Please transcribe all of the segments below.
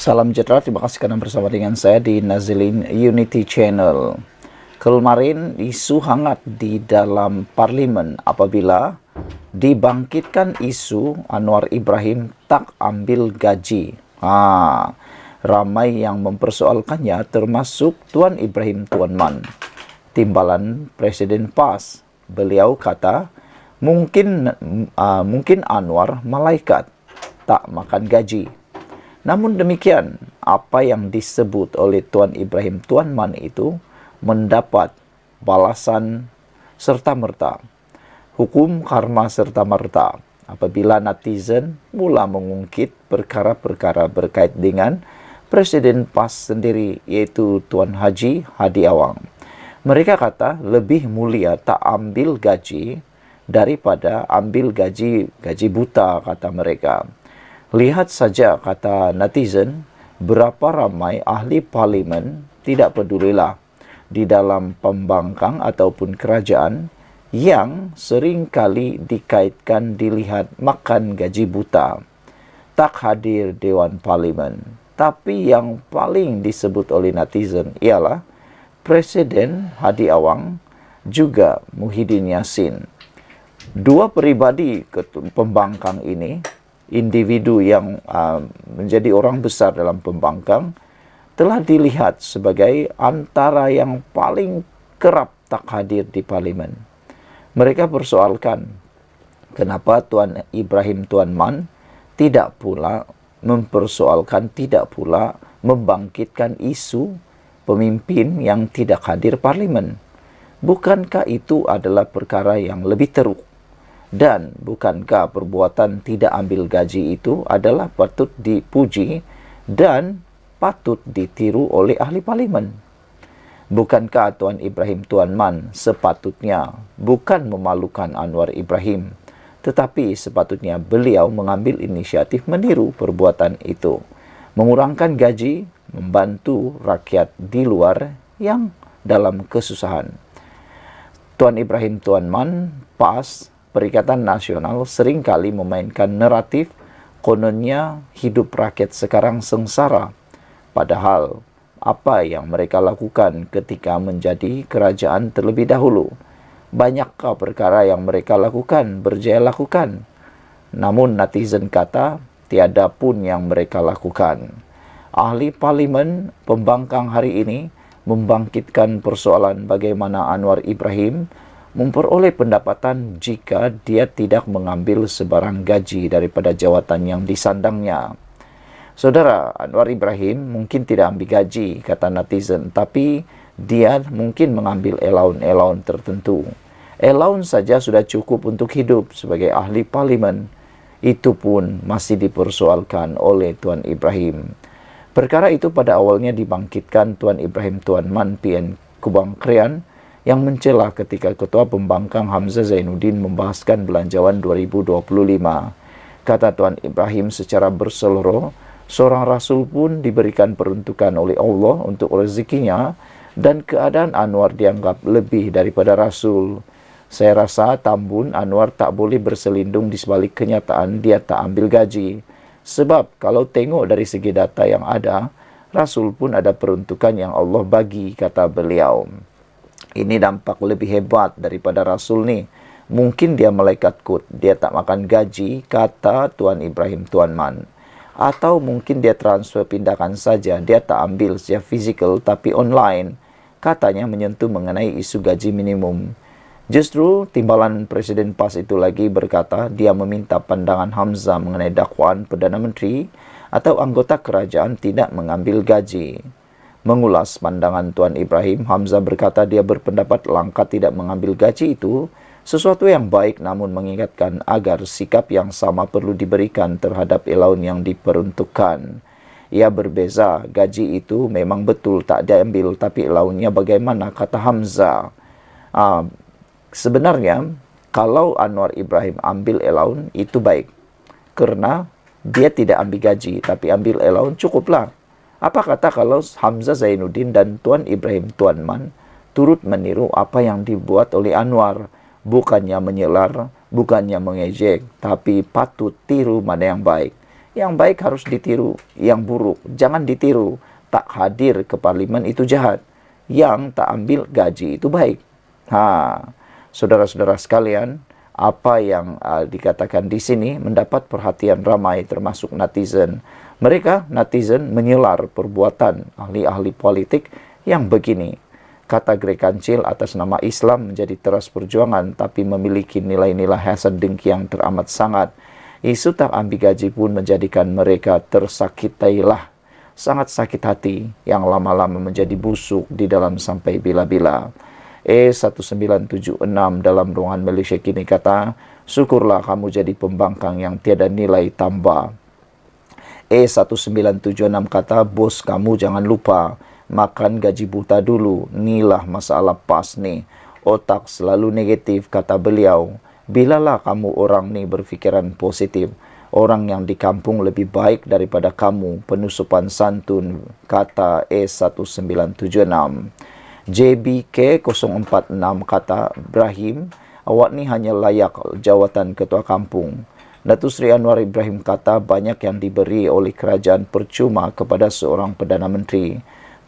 Salam sejahtera, terima kasih karena bersama dengan saya di Nazilin Unity Channel. Kemarin isu hangat di dalam parlimen apabila dibangkitkan isu Anwar Ibrahim tak ambil gaji. Ramai yang mempersoalkannya termasuk Tuan Ibrahim Tuan Man, timbalan Presiden PAS. Beliau kata mungkin Anwar malaikat tak makan gaji. Namun demikian, apa yang disebut oleh Tuan Ibrahim Tuan Man itu mendapat balasan serta-merta. Hukum karma serta-merta apabila netizen mula mengungkit perkara-perkara berkait dengan Presiden PAS sendiri, yaitu Tuan Haji Hadi Awang. Mereka kata lebih mulia tak ambil gaji daripada ambil gaji buta, kata mereka. Lihat saja, kata netizen, berapa ramai ahli parlimen, tidak pedulilah, di dalam pembangkang ataupun kerajaan yang seringkali dikaitkan dilihat makan gaji buta, tak hadir Dewan Parlimen. Tapi yang paling disebut oleh netizen ialah Presiden Hadi Awang juga Muhyiddin Yassin. Dua pribadi pembangkang ini, individu yang menjadi orang besar dalam pembangkang, telah dilihat sebagai antara yang paling kerap tak hadir di parlimen. Mereka persoalkan kenapa Tuan Ibrahim Tuan Man tidak pula membangkitkan isu pemimpin yang tidak hadir parlimen. Bukankah itu adalah perkara yang lebih teruk? Dan bukankah perbuatan tidak ambil gaji itu adalah patut dipuji dan patut ditiru oleh ahli parlimen? Bukankah Tuan Ibrahim Tuan Man sepatutnya bukan memalukan Anwar Ibrahim, tetapi sepatutnya beliau mengambil inisiatif meniru perbuatan itu, mengurangkan gaji, membantu rakyat di luar yang dalam kesusahan. Tuan Ibrahim Tuan Man, PAS, Perikatan Nasional, seringkali memainkan naratif kononnya hidup rakyat sekarang sengsara. Padahal apa yang mereka lakukan ketika menjadi kerajaan terlebih dahulu? Banyakkah perkara yang mereka lakukan berjaya lakukan? Namun netizen kata tiada pun yang mereka lakukan. Ahli parlimen pembangkang hari ini membangkitkan persoalan bagaimana Anwar Ibrahim memperoleh pendapatan jika dia tidak mengambil sebarang gaji daripada jawatan yang disandangnya. Saudara, Anwar Ibrahim mungkin tidak ambil gaji, kata netizen, tapi dia mungkin mengambil allowance tertentu. Allowance saja sudah cukup untuk hidup sebagai ahli parlimen. Itu pun masih dipersoalkan oleh Tuan Ibrahim. Perkara itu pada awalnya dibangkitkan Tuan Ibrahim Tuan Man PN Kubang Krian, yang mencela ketika Ketua Pembangkang Hamzah Zainuddin membahaskan belanjawan 2025. Kata Tuan Ibrahim secara berseluruh, seorang Rasul pun diberikan peruntukan oleh Allah untuk rezekinya, dan keadaan Anwar dianggap lebih daripada Rasul. Saya rasa tambun Anwar tak boleh berselindung di sebalik kenyataan dia tak ambil gaji. Sebab kalau tengok dari segi data yang ada, Rasul pun ada peruntukan yang Allah bagi, kata beliau. Ini nampak lebih hebat daripada Rasul ni. Mungkin dia malaikat kut, dia tak makan gaji, kata Tuan Ibrahim Tuan Man. Atau mungkin dia transfer pindahkan saja, dia tak ambil secara fizikal tapi online. Katanya menyentuh mengenai isu gaji minimum. Justru timbalan Presiden PAS itu lagi berkata dia meminta pandangan Hamzah mengenai dakwaan Perdana Menteri atau anggota kerajaan tidak mengambil gaji. Mengulas pandangan Tuan Ibrahim, Hamzah berkata dia berpendapat langkah tidak mengambil gaji itu sesuatu yang baik, namun mengingatkan agar sikap yang sama perlu diberikan terhadap allowance yang diperuntukkan. Ia berbeza, gaji itu memang betul tak diambil, tapi allowance-nya bagaimana, kata Hamzah. Sebenarnya, kalau Anwar Ibrahim ambil allowance itu baik, kerana dia tidak ambil gaji, tapi ambil allowance cukuplah. Apa kata kalau Hamzah Zainuddin dan Tuan Ibrahim Tuan Man turut meniru apa yang dibuat oleh Anwar? Bukannya menyelar, bukannya mengejek, tapi patut tiru mana yang baik. Yang baik harus ditiru, yang buruk jangan ditiru. Tak hadir ke parlimen itu jahat, yang tak ambil gaji itu baik. Saudara-saudara sekalian, apa yang dikatakan di sini mendapat perhatian ramai termasuk netizen. Netizen menyelar perbuatan ahli-ahli politik yang begini. Kata Greg Kancil atas nama Islam menjadi teras perjuangan tapi memiliki nilai-nilai hasad dengki yang teramat sangat. Isu tak ambil gaji pun menjadikan mereka tersakitailah. Sangat sakit hati yang lama-lama menjadi busuk di dalam sampai bila-bila. E1976 dalam ruangan Malaysia kini kata, syukurlah kamu jadi pembangkang yang tiada nilai tambah. E1976 kata, bos kamu jangan lupa makan gaji buta dulu, inilah masalah pas nih. Otak selalu negatif, kata beliau. Bilalah kamu orang ni berfikiran positif, orang yang di kampung lebih baik daripada kamu, penuh sopan santun, kata E1976. JBK 046 kata, Ibrahim, awak ni hanya layak jawatan ketua kampung. Datuk Seri Anwar Ibrahim kata, banyak yang diberi oleh kerajaan percuma kepada seorang Perdana Menteri.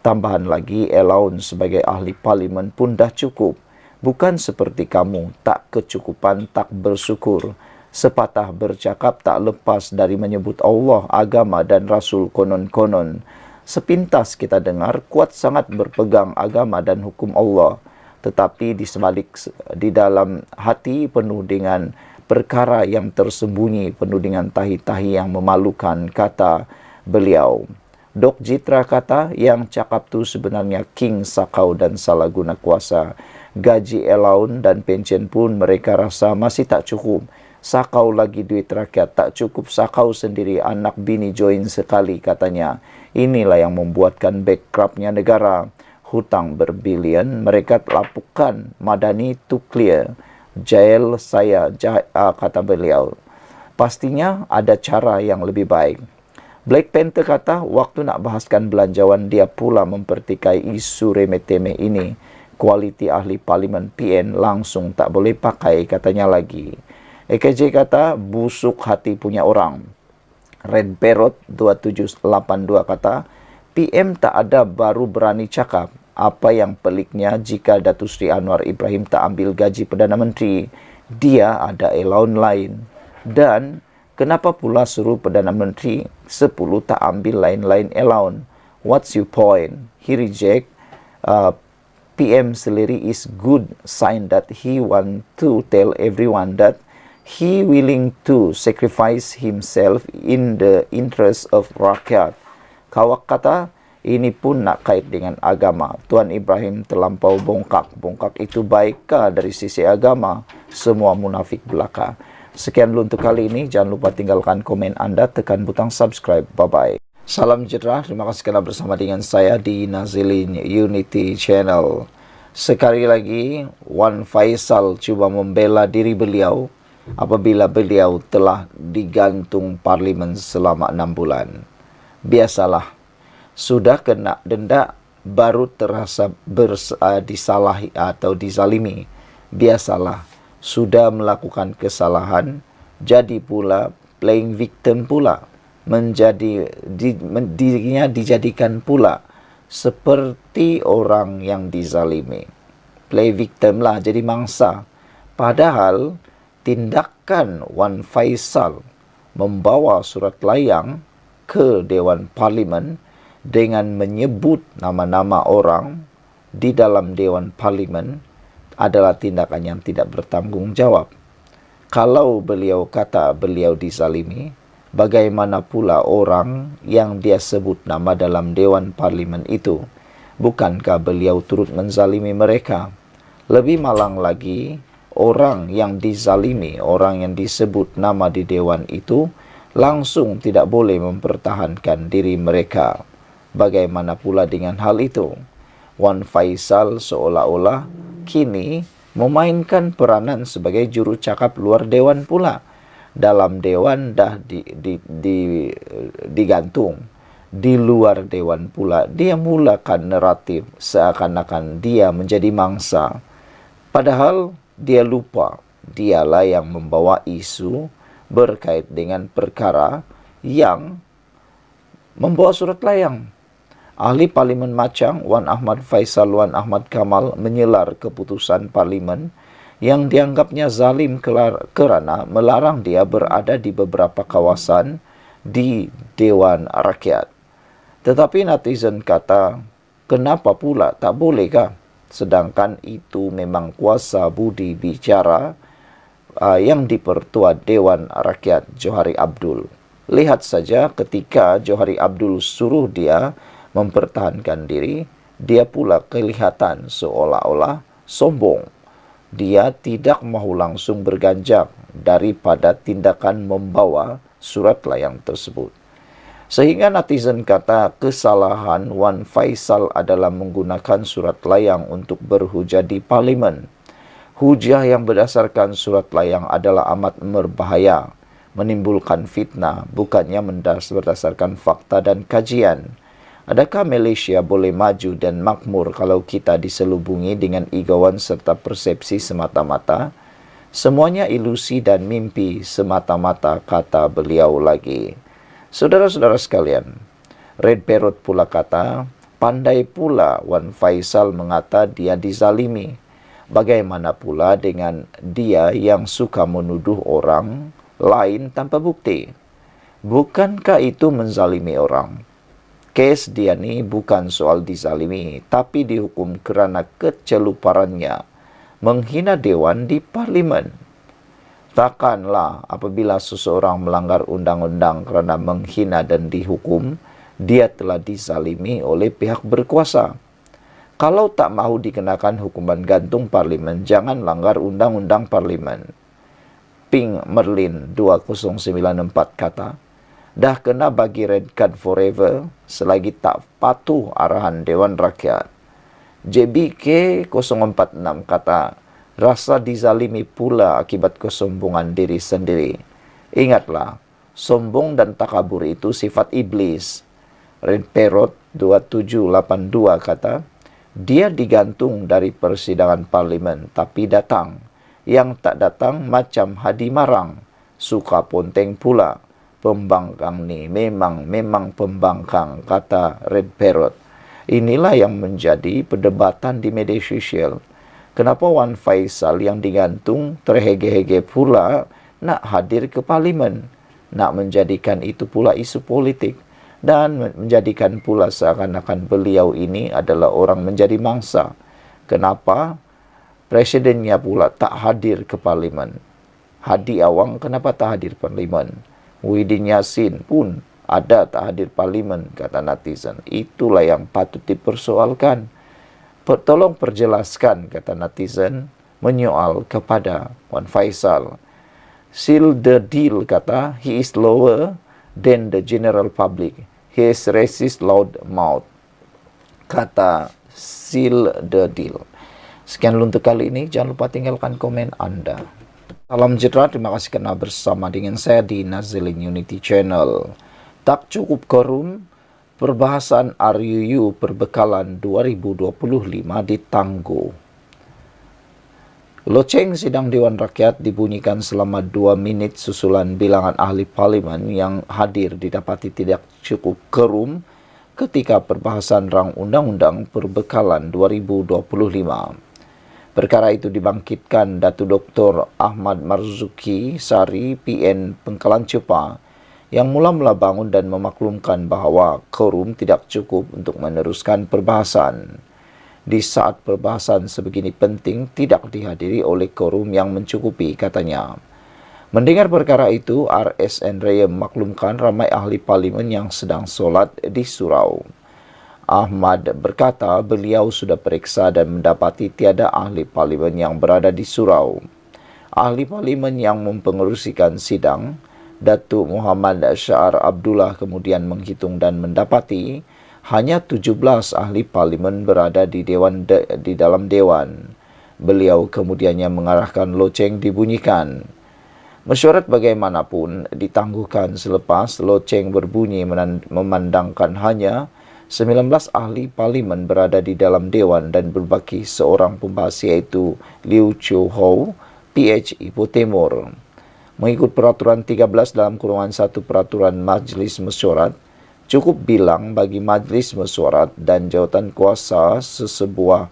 Tambahan lagi, allowance sebagai ahli parlimen pun dah cukup. Bukan seperti kamu, tak kecukupan, tak bersyukur. Sepatah bercakap tak lepas dari menyebut Allah, agama dan Rasul konon-konon. Sepintas kita dengar kuat sangat berpegang agama dan hukum Allah. Tetapi di dalam hati penuh dengan perkara yang tersembunyi, penuh dengan tahi-tahi yang memalukan, kata beliau. Dok Jitra kata, yang cakap tu sebenarnya king sakau dan salah guna kuasa. Gaji allowance dan pension pun mereka rasa masih tak cukup. Sakau lagi duit rakyat, tak cukup sakau sendiri, anak bini join sekali, katanya. Inilah yang membuatkan bankruptnya negara. Hutang berbilion, mereka lapukan, Madani to clear. Jail saya, kata beliau. Pastinya ada cara yang lebih baik. Black Panther kata, waktu nak bahaskan belanjawan, dia pula mempertikai isu remeh-temeh ini. Kualiti ahli parlimen PN langsung tak boleh pakai, katanya lagi. EKJ kata, busuk hati punya orang. Red Parrot 2782 kata, PM tak ada baru berani cakap. Apa yang peliknya jika Datuk Seri Anwar Ibrahim tak ambil gaji Perdana Menteri? Dia ada allowance lain. Dan kenapa pula suruh Perdana Menteri 10 tak ambil lain-lain allowance? What's your point? He reject PM salary is good sign that he want to tell everyone that he willing to sacrifice himself in the interest of rakyat. Kawak kata, ini pun nak kait dengan agama. Tuan Ibrahim terlampau bongkak. Bongkak itu baikkah dari sisi agama? Semua munafik belaka. Sekian dulu untuk kali ini. Jangan lupa tinggalkan komen anda, tekan butang subscribe. Bye-bye. Salam sejahtera. Terima kasih kerana bersama dengan saya di Nazilin Unity Channel. Sekali lagi, Wan Faisal cuba membela diri beliau apabila beliau telah digantung parlimen selama 6 bulan. Biasalah, sudah kena denda baru terasa disalahi atau dizalimi. Biasalah, sudah melakukan kesalahan, jadi pula playing victim pula. Dirinya dijadikan pula seperti orang yang dizalimi. Play victim lah, jadi mangsa. Padahal tindakan Wan Faisal membawa surat layang ke Dewan Parlimen dengan menyebut nama-nama orang di dalam Dewan Parlimen adalah tindakan yang tidak bertanggungjawab. Kalau beliau kata beliau dizalimi, bagaimana pula orang yang dia sebut nama dalam Dewan Parlimen itu? Bukankah beliau turut menzalimi mereka? Lebih malang lagi, orang yang dizalimi, orang yang disebut nama di Dewan itu, langsung tidak boleh mempertahankan diri mereka. Bagaimana pula dengan hal itu? Wan Faisal seolah-olah kini memainkan peranan sebagai juru cakap luar Dewan pula. Dalam Dewan dah digantung. Di luar Dewan pula, dia mulakan naratif seakan-akan dia menjadi mangsa. Padahal dia lupa, dialah yang membawa isu berkait dengan perkara yang membawa surat layang. Ahli Parlimen Machang, Wan Ahmad Faisal Wan Ahmad Kamal menyelar keputusan Parlimen yang dianggapnya zalim kerana melarang dia berada di beberapa kawasan di Dewan Rakyat. Tetapi netizen kata, kenapa pula tak bolehkah? Sedangkan itu memang kuasa budi bicara yang dipertua Dewan Rakyat Johari Abdul. Lihat saja ketika Johari Abdul suruh dia mempertahankan diri, dia pula kelihatan seolah-olah sombong. Dia tidak mahu langsung berganjak daripada tindakan membawa surat layang tersebut. Sehingga netizen kata kesalahan Wan Faisal adalah menggunakan surat layang untuk berhujah di Parlimen. Hujah yang berdasarkan surat layang adalah amat berbahaya, menimbulkan fitnah, bukannya berdasarkan fakta dan kajian. Adakah Malaysia boleh maju dan makmur kalau kita diselubungi dengan igauan serta persepsi semata-mata? Semuanya ilusi dan mimpi semata-mata, kata beliau lagi. Saudara-saudara sekalian, Red Parrot pula kata, pandai pula Wan Faisal mengata dia dizalimi. Bagaimana pula dengan dia yang suka menuduh orang lain tanpa bukti? Bukankah itu menzalimi orang? Kes dia ni bukan soal dizalimi, tapi dihukum kerana keceluparannya menghina Dewan di Parlimen. Takkanlah apabila seseorang melanggar undang-undang kerana menghina dan dihukum, dia telah dizalimi oleh pihak berkuasa. Kalau tak mahu dikenakan hukuman gantung Parlimen, jangan langgar undang-undang Parlimen. Ping Merlin 2094 kata, dah kena bagi red card forever selagi tak patuh arahan Dewan Rakyat. JBK 046 kata, rasa dizalimi pula akibat kesombongan diri sendiri. Ingatlah, sombong dan takabur itu sifat iblis. Red Parrot 2782 kata, dia digantung dari persidangan Parlimen tapi datang. Yang tak datang macam Hadi Marang, suka ponteng pula. Pembangkang ni memang pembangkang, kata Red Parrot. Inilah yang menjadi perdebatan di media sosial. Kenapa Wan Faisal yang digantung terhege-hege pula nak hadir ke Parlimen, nak menjadikan itu pula isu politik dan menjadikan pula seakan-akan beliau ini adalah orang menjadi mangsa. Kenapa presidennya pula tak hadir ke Parlimen? Hadi Awang kenapa tak hadir Parlimen? Muhyiddin Yassin pun ada tak hadir Parlimen, kata netizen. Itulah yang patut dipersoalkan. Tolong perjelaskan, kata netizen, menyoal kepada Wan Faisal. Seal the deal, kata, he is lower than the general public. He is racist loud mouth, kata seal the deal. Sekian dulu untuk kali ini. Jangan lupa tinggalkan komen Anda. Salam sejahtera, terima kasih kerana bersama dengan saya di Nazilin Unity Channel. Tak cukup korum, perbahasan RUU Perbekalan 2025 ditangguh. Loceng sidang Dewan Rakyat dibunyikan selama 2 minit susulan bilangan ahli Parlimen yang hadir didapati tidak cukup korum ketika perbahasan rang Undang-Undang Perbekalan 2025. Perkara itu dibangkitkan Datuk Dr. Ahmad Marzuki Sari, PN Pengkalan Cepa, yang mula-mula bangun dan memaklumkan bahawa quorum tidak cukup untuk meneruskan perbahasan. Di saat perbahasan sebegini penting tidak dihadiri oleh quorum yang mencukupi, katanya. Mendengar perkara itu, RSN Raya memaklumkan ramai ahli Parlimen yang sedang solat di surau. Ahmad berkata beliau sudah periksa dan mendapati tiada ahli Parlimen yang berada di surau. Ahli Parlimen yang mempengerusikan sidang, Datuk Muhammad Syar Abdullah, kemudian menghitung dan mendapati hanya 17 ahli Parlimen berada di dalam Dewan. Beliau kemudiannya mengarahkan loceng dibunyikan. Mesyuarat bagaimanapun ditangguhkan selepas loceng berbunyi memandangkan hanya 19 ahli Parlimen berada di dalam Dewan dan berbaki seorang pembahas iaitu Liu Chiu Ho, PH Ipoh Timur. Mengikut peraturan 13 dalam kurungan 1 peraturan Majlis Mesyuarat, cukup bilang bagi Majlis Mesyuarat dan jawatan kuasa sesebuah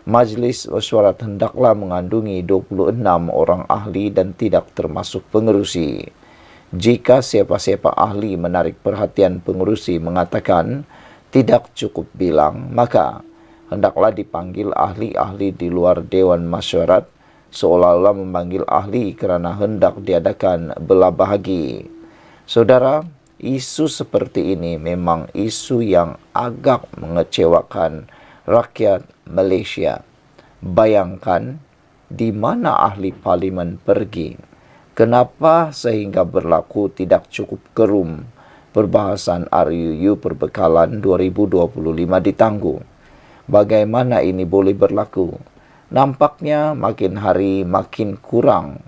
Majlis Mesyuarat hendaklah mengandungi 26 orang ahli dan tidak termasuk pengerusi. Jika siapa-siapa ahli menarik perhatian pengerusi mengatakan tidak cukup bilang, maka hendaklah dipanggil ahli-ahli di luar Dewan Mesyuarat, seolah-olah memanggil ahli kerana hendak diadakan belah bahagi. Saudara, isu seperti ini memang isu yang agak mengecewakan rakyat Malaysia. Bayangkan di mana ahli parlimen pergi. Kenapa sehingga berlaku tidak cukup kerum perbahasan RUU Perbekalan 2025 ditangguh? Bagaimana ini boleh berlaku? Nampaknya makin hari makin kurang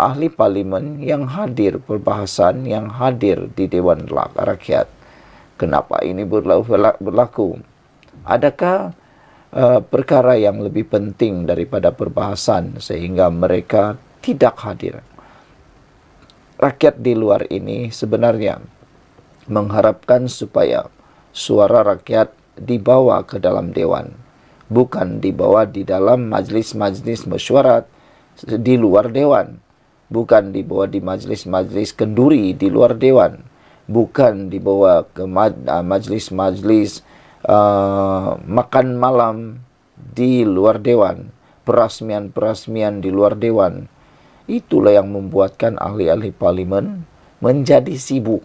ahli parlimen yang hadir perbahasan, yang hadir di Dewan Rakyat. Kenapa ini berlaku? Adakah perkara yang lebih penting daripada perbahasan sehingga mereka tidak hadir? Rakyat di luar ini sebenarnya mengharapkan supaya suara rakyat dibawa ke dalam Dewan, bukan dibawa di dalam majlis-majlis mesyuarat di luar Dewan, bukan dibawa di majlis-majlis kenduri di luar Dewan, bukan dibawa ke majlis-majlis makan malam di luar Dewan, perasmian-perasmian di luar Dewan. Itulah yang membuatkan ahli-ahli parlimen menjadi sibuk.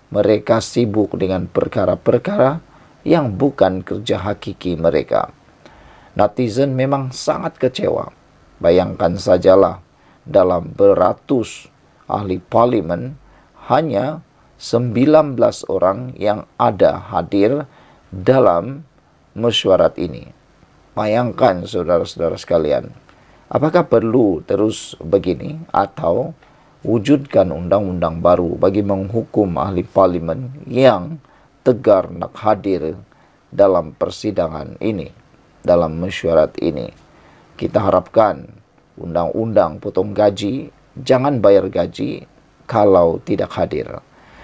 Mereka sibuk dengan perkara-perkara yang bukan kerja hakiki mereka. Netizen memang sangat kecewa. Bayangkan sajalah, dalam beratus ahli parlimen, hanya 19 orang yang ada hadir dalam mesyuarat ini. Bayangkan saudara-saudara sekalian, apakah perlu terus begini atau wujudkan undang-undang baru bagi menghukum ahli parlimen yang tegar nak hadir dalam persidangan ini, dalam mesyuarat ini. Kita harapkan undang-undang potong gaji, jangan bayar gaji kalau tidak hadir.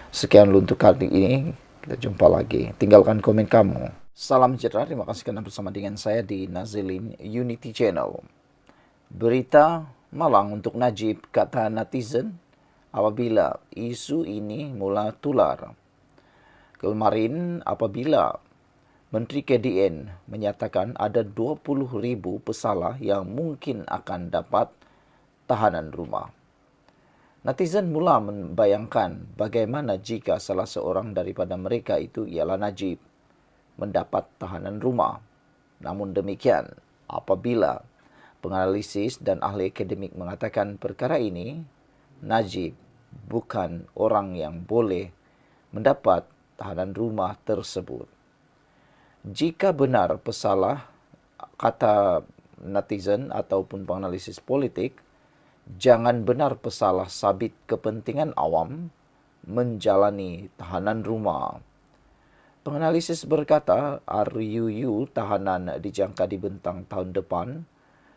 Sekian untuk kali ini, kita jumpa lagi. Tinggalkan komen kamu. Salam sejahtera, terima kasih kerana bersama dengan saya di Nazilin Unity Channel. Berita malang untuk Najib, kata netizen, apabila isu ini mula tular. Kemarin apabila Menteri KDN menyatakan ada 20,000 pesalah yang mungkin akan dapat tahanan rumah. Netizen mula membayangkan bagaimana jika salah seorang daripada mereka itu ialah Najib mendapat tahanan rumah. Namun demikian, apabila penganalisis dan ahli akademik mengatakan perkara ini, Najib bukan orang yang boleh mendapat tahanan rumah tersebut. Jika benar pesalah, kata netizen ataupun penganalisis politik, jangan benar pesalah sabit kepentingan awam menjalani tahanan rumah. Penganalisis berkata RUU tahanan dijangka dibentang tahun depan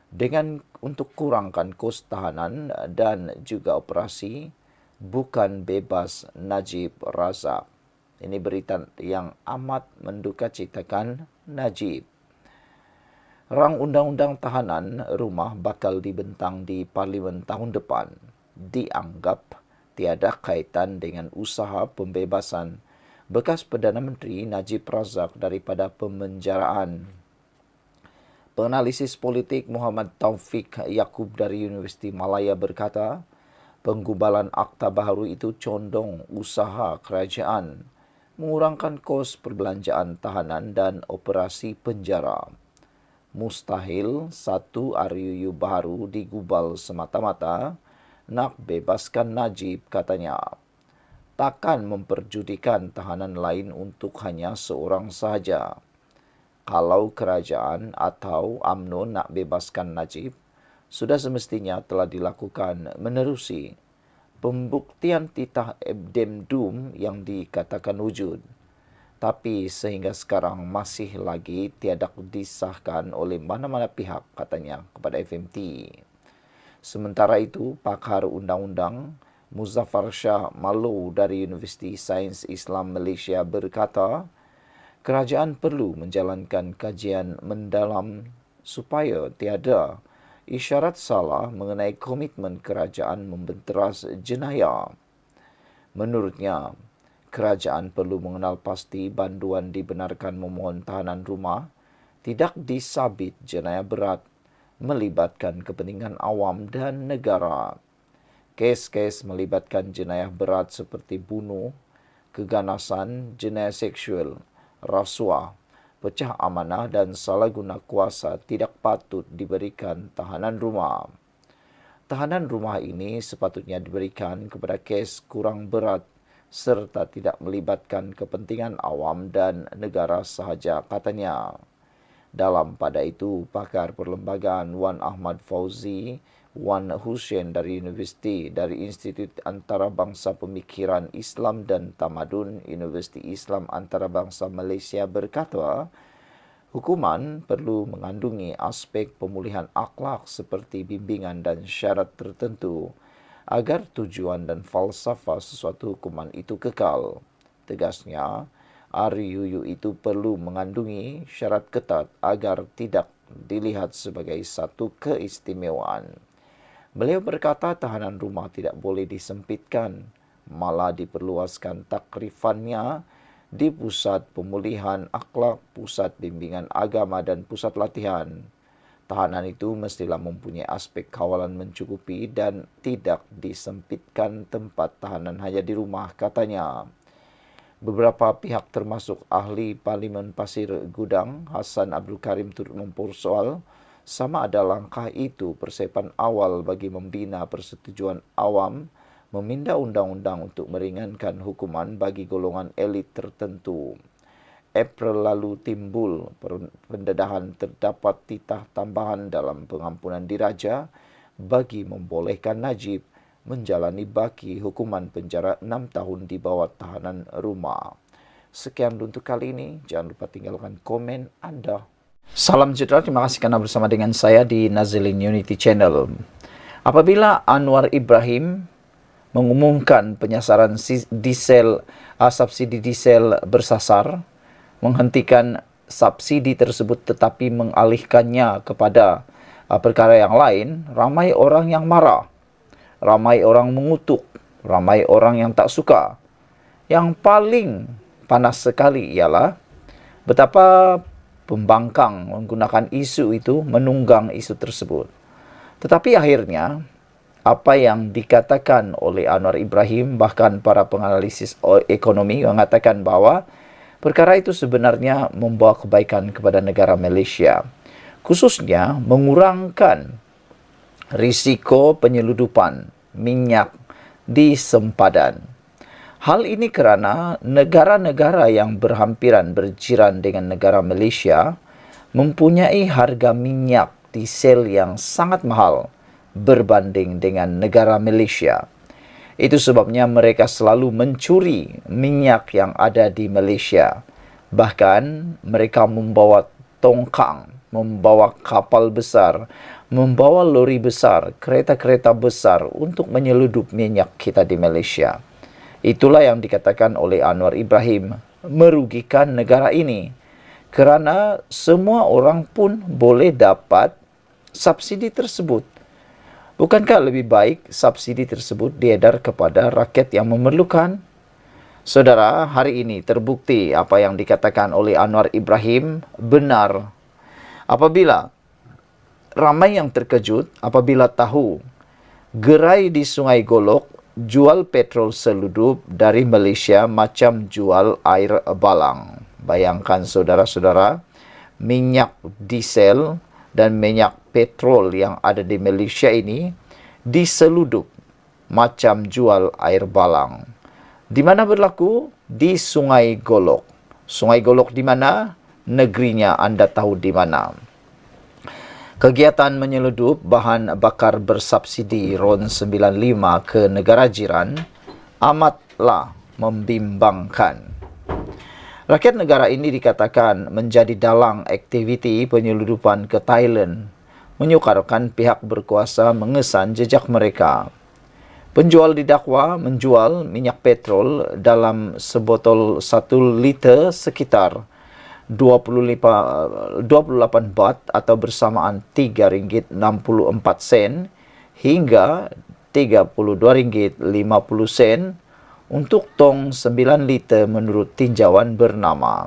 dengan untuk kurangkan kos tahanan dan juga operasi, bukan bebas Najib Razak. Ini berita yang amat menduka citakan Najib. Rang undang-undang tahanan rumah bakal dibentang di parlimen tahun depan dianggap tiada kaitan dengan usaha pembebasan bekas Perdana Menteri Najib Razak daripada pemenjaraan. Penganalisis politik Muhammad Taufik Yaakob dari Universiti Malaya berkata, penggubalan akta baharu itu condong usaha kerajaan mengurangkan kos perbelanjaan tahanan dan operasi penjara. Mustahil satu RUU baru digubal semata-mata nak bebaskan Najib, katanya. Takkan memperjudikan tahanan lain untuk hanya seorang sahaja. Kalau kerajaan atau UMNO nak bebaskan Najib, sudah semestinya telah dilakukan menerusi pembuktian titah addendum yang dikatakan wujud. Tapi sehingga sekarang masih lagi tiada disahkan oleh mana-mana pihak, katanya kepada FMT. Sementara itu, pakar undang-undang Muzaffar Shah Malou dari Universiti Sains Islam Malaysia berkata, kerajaan perlu menjalankan kajian mendalam supaya tiada isyarat salah mengenai komitmen kerajaan membenteras jenayah. Menurutnya, kerajaan perlu mengenal pasti banduan dibenarkan memohon tahanan rumah tidak disabit jenayah berat melibatkan kepentingan awam dan negara. Kes-kes melibatkan jenayah berat seperti bunuh, keganasan, jenayah seksual, rasuah, pecah amanah dan salah guna kuasa tidak patut diberikan tahanan rumah. Tahanan rumah ini sepatutnya diberikan kepada kes kurang berat serta tidak melibatkan kepentingan awam dan negara sahaja, katanya. Dalam pada itu, pakar perlembagaan Wan Ahmad Fauzi, Wan Hussein dari Institut Antarabangsa Pemikiran Islam dan Tamadun, Universiti Islam Antarabangsa Malaysia berkata, hukuman perlu mengandungi aspek pemulihan akhlak seperti bimbingan dan syarat tertentu agar tujuan dan falsafah sesuatu hukuman itu kekal. Tegasnya, RUU itu perlu mengandungi syarat ketat agar tidak dilihat sebagai satu keistimewaan. Beliau berkata tahanan rumah tidak boleh disempitkan, malah diperluaskan takrifannya di pusat pemulihan akhlak, pusat bimbingan agama dan pusat latihan. Tahanan itu mestilah mempunyai aspek kawalan mencukupi dan tidak disempitkan tempat tahanan hanya di rumah, katanya. Beberapa pihak termasuk ahli Parlimen Pasir Gudang, Hassan Abdul Karim turut mempersoal sama ada langkah itu persiapan awal bagi membina persetujuan awam meminda undang-undang untuk meringankan hukuman bagi golongan elit tertentu. April lalu timbul pendedahan terdapat titah tambahan dalam pengampunan diraja bagi membolehkan Najib menjalani baki hukuman penjara 6 tahun di bawah tahanan rumah. Sekian untuk kali ini. Jangan lupa tinggalkan komen Anda. Salam sejahtera, terima kasih karena bersama dengan saya di Nazilin Unity Channel. Apabila Anwar Ibrahim mengumumkan penyasaran subsidi diesel bersasar, menghentikan subsidi tersebut tetapi mengalihkannya kepada perkara yang lain, ramai orang yang marah. Ramai orang mengutuk, ramai orang yang tak suka. Yang paling panas sekali ialah betapa pembangkang menggunakan isu itu, menunggang isu tersebut. Tetapi akhirnya, apa yang dikatakan oleh Anwar Ibrahim, bahkan para penganalisis ekonomi mengatakan bahwa perkara itu sebenarnya membawa kebaikan kepada negara Malaysia. Khususnya mengurangkan risiko penyeludupan minyak di sempadan. Hal ini kerana negara-negara yang berhampiran berjiran dengan negara Malaysia mempunyai harga minyak diesel yang sangat mahal berbanding dengan negara Malaysia. Itu sebabnya mereka selalu mencuri minyak yang ada di Malaysia. Bahkan mereka membawa tongkang, membawa kapal besar, membawa lori besar, kereta-kereta besar untuk menyeludup minyak kita di Malaysia. Itulah yang dikatakan oleh Anwar Ibrahim, merugikan negara ini. Kerana semua orang pun boleh dapat subsidi tersebut. Bukankah lebih baik subsidi tersebut diedar kepada rakyat yang memerlukan? Saudara, hari ini terbukti apa yang dikatakan oleh Anwar Ibrahim benar. Apabila ramai yang terkejut apabila tahu gerai di Sungai Golok jual petrol seludup dari Malaysia macam jual air balang. Bayangkan saudara-saudara, minyak diesel dan minyak petrol yang ada di Malaysia ini diseludup macam jual air balang. Di mana berlaku? Di Sungai Golok. Sungai Golok di mana? Negerinya Anda tahu di mana. Kegiatan menyeludup bahan bakar bersubsidi RON 95 ke negara jiran amatlah membimbangkan. Rakyat negara ini dikatakan menjadi dalang aktiviti penyeludupan ke Thailand, menyukarkan pihak berkuasa mengesan jejak mereka. Penjual didakwa menjual minyak petrol dalam sebotol 1 liter sekitar 28 baht atau bersamaan Rp3.64 hingga Rp32.50 untuk tong 9 liter menurut tinjauan bernama.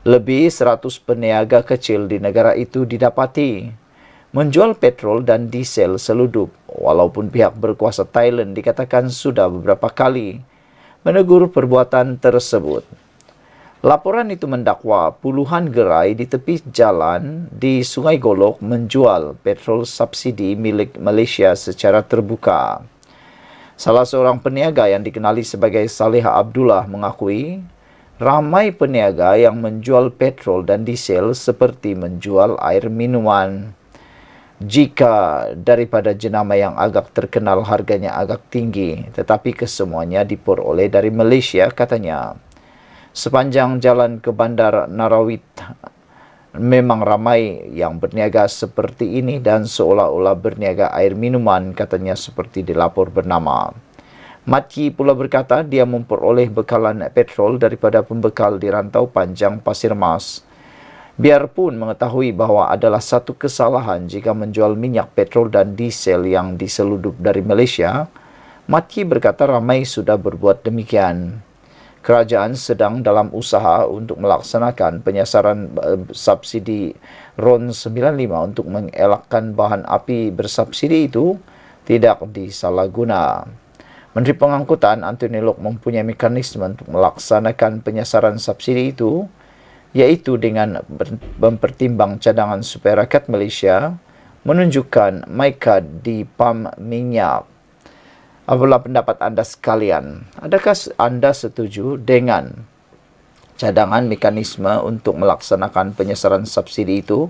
Lebih 100 peniaga kecil di negara itu didapati menjual petrol dan diesel seluduk, walaupun pihak berkuasa Thailand dikatakan sudah beberapa kali menegur perbuatan tersebut. Laporan itu mendakwa puluhan gerai di tepi jalan di Sungai Golok menjual petrol subsidi milik Malaysia secara terbuka. Salah seorang peniaga yang dikenali sebagai Saleha Abdullah mengakui, ramai peniaga yang menjual petrol dan diesel seperti menjual air minuman. Jika daripada jenama yang agak terkenal harganya agak tinggi, tetapi kesemuanya diperoleh dari Malaysia, katanya. Sepanjang jalan ke Bandar Narawit memang ramai yang berniaga seperti ini dan seolah-olah berniaga air minuman, katanya seperti dilapor bernama. Matki pula berkata dia memperoleh bekalan petrol daripada pembekal di Rantau Panjang Pasir Mas. Biarpun mengetahui bahawa adalah satu kesalahan jika menjual minyak petrol dan diesel yang diseludup dari Malaysia, Matki berkata ramai sudah berbuat demikian. Kerajaan sedang dalam usaha untuk melaksanakan penyasaran subsidi RON 95 untuk mengelakkan bahan api bersubsidi itu tidak disalahguna. Menteri Pengangkutan Anthony Loke mempunyai mekanisme untuk melaksanakan penyasaran subsidi itu, iaitu dengan mempertimbang cadangan supaya rakyat Malaysia menunjukkan MyCard di pam minyak. Apalah pendapat anda sekalian? Adakah anda setuju dengan cadangan mekanisme untuk melaksanakan penyasaran subsidi itu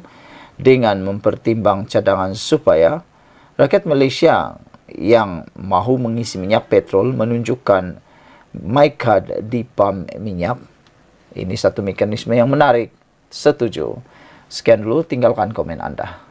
dengan mempertimbang cadangan supaya rakyat Malaysia yang mahu mengisi minyak petrol menunjukkan MyCard di pam minyak? Ini satu mekanisme yang menarik. Setuju? Sekian dulu, tinggalkan komen anda.